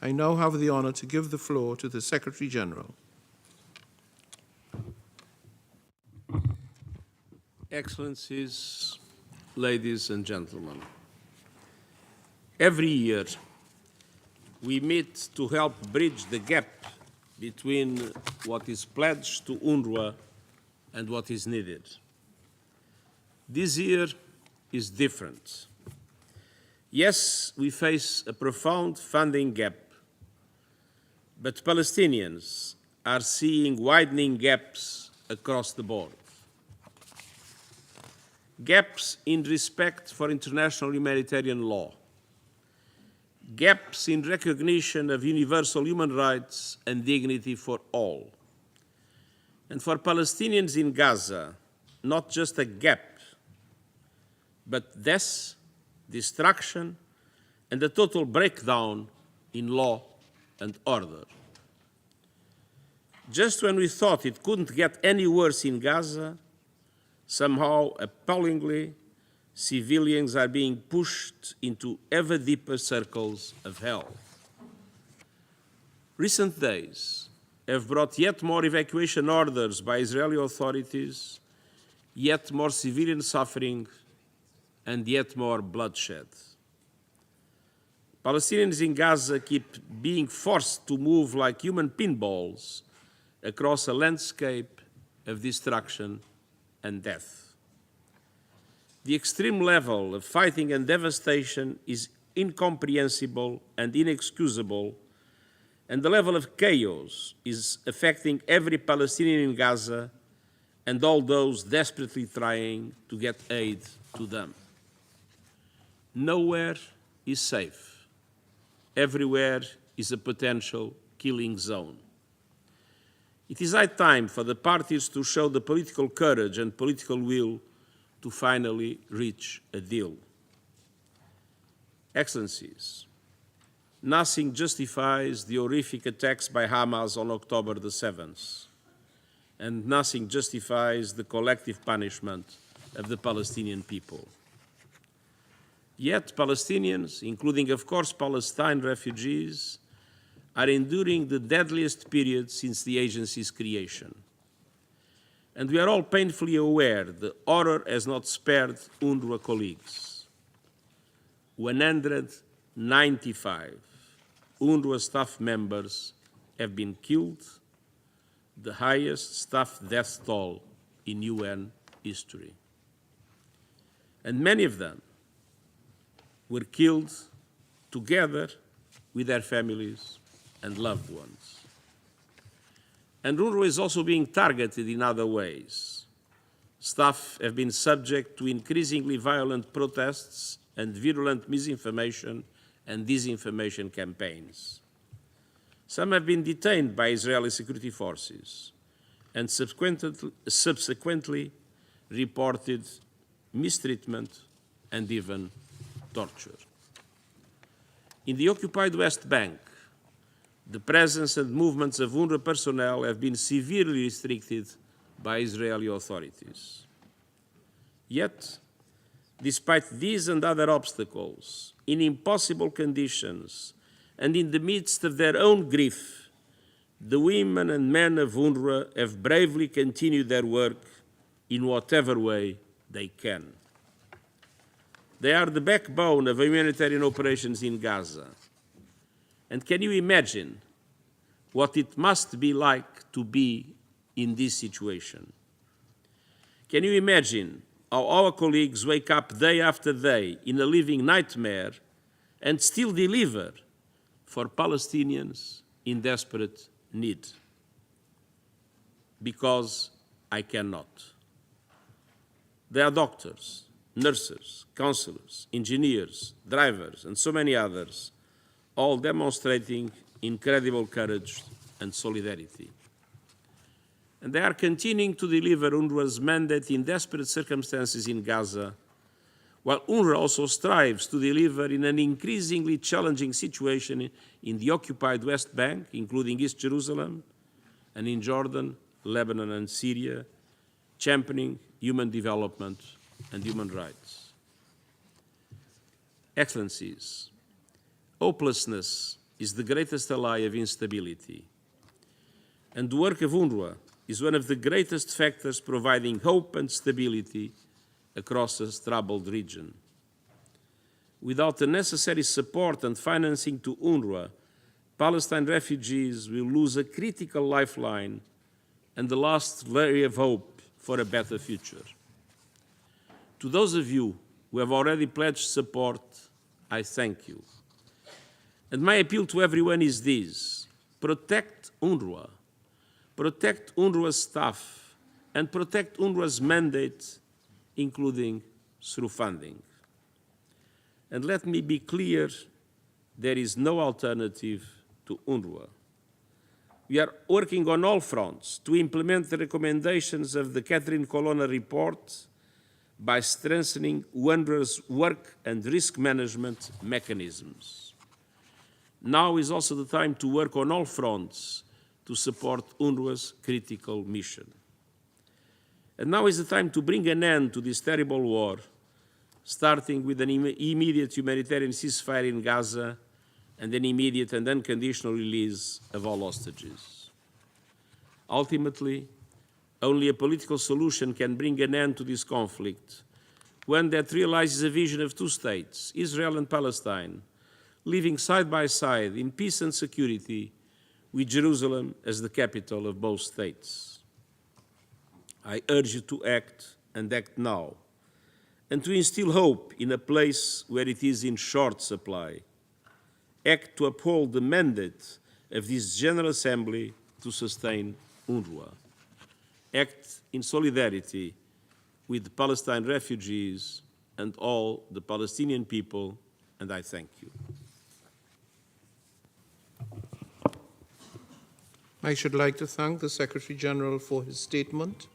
I now have the honor to give the floor to the Secretary General. Excellencies, ladies and gentlemen, every year we meet to help bridge the gap between what is pledged to UNRWA and what is needed. This year is different. Yes, we face a profound funding gap, but Palestinians are seeing widening gaps across the board. Gaps in respect for international humanitarian law, gaps in recognition of universal human rights and dignity for all. And for Palestinians in Gaza, not just a gap, but death, destruction, and a total breakdown in law and order. Just when we thought it couldn't get any worse in Gaza, somehow, appallingly, civilians are being pushed into ever deeper circles of hell. Recent days have brought yet more evacuation orders by Israeli authorities, yet more civilian suffering, and yet more bloodshed. Palestinians in Gaza keep being forced to move like human pinballs across a landscape of destruction and death. The extreme level of fighting and devastation is incomprehensible and inexcusable, and the level of chaos is affecting every Palestinian in Gaza and all those desperately trying to get aid to them. Nowhere is safe. Everywhere is a potential killing zone. It is high time for the parties to show the political courage and political will to finally reach a deal. Excellencies, nothing justifies the horrific attacks by Hamas on October the 7th, and nothing justifies the collective punishment of the Palestinian people. Yet Palestinians, including of course Palestine refugees, are enduring the deadliest period since the agency's creation. And we are all painfully aware the horror has not spared UNRWA colleagues. 195 UNRWA staff members have been killed, the highest staff death toll in UN history. And many of them were killed together with their families and loved ones. And UNRWA is also being targeted in other ways. Staff have been subject to increasingly violent protests and virulent misinformation and disinformation campaigns. Some have been detained by Israeli security forces and subsequently reported mistreatment and even torture. In the occupied West Bank, the presence and movements of UNRWA personnel have been severely restricted by Israeli authorities. Yet, despite these and other obstacles, in impossible conditions, and in the midst of their own grief, the women and men of UNRWA have bravely continued their work in whatever way they can. They are the backbone of humanitarian operations in Gaza. And can you imagine what it must be like to be in this situation? Can you imagine how our colleagues wake up day after day in a living nightmare and still deliver for Palestinians in desperate need? Because I cannot. They are doctors, nurses, counselors, engineers, drivers, and so many others, all demonstrating incredible courage and solidarity. And they are continuing to deliver UNRWA's mandate in desperate circumstances in Gaza, while UNRWA also strives to deliver in an increasingly challenging situation in the occupied West Bank, including East Jerusalem, and in Jordan, Lebanon, and Syria, championing human development and human rights. Excellencies, hopelessness is the greatest ally of instability. And the work of UNRWA is one of the greatest factors providing hope and stability across a troubled region. Without the necessary support and financing to UNRWA, Palestine refugees will lose a critical lifeline and the last ray of hope for a better future. To those of you who have already pledged support, I thank you. And my appeal to everyone is this: protect UNRWA, protect UNRWA's staff, and protect UNRWA's mandate, including through funding. And let me be clear, there is no alternative to UNRWA. We are working on all fronts to implement the recommendations of the Catherine Colonna report by strengthening UNRWA's work and risk management mechanisms. Now is also the time to work on all fronts to support UNRWA's critical mission. And now is the time to bring an end to this terrible war, starting with an immediate humanitarian ceasefire in Gaza and an immediate and unconditional release of all hostages. Ultimately, only a political solution can bring an end to this conflict, one that realizes a vision of two states, Israel and Palestine, living side by side in peace and security, with Jerusalem as the capital of both states. I urge you to act, and act now, and to instill hope in a place where it is in short supply. Act to uphold the mandate of this General Assembly to sustain UNRWA. Act in solidarity with the Palestine refugees and all the Palestinian people, and I thank you. I should like to thank the Secretary General for his statement.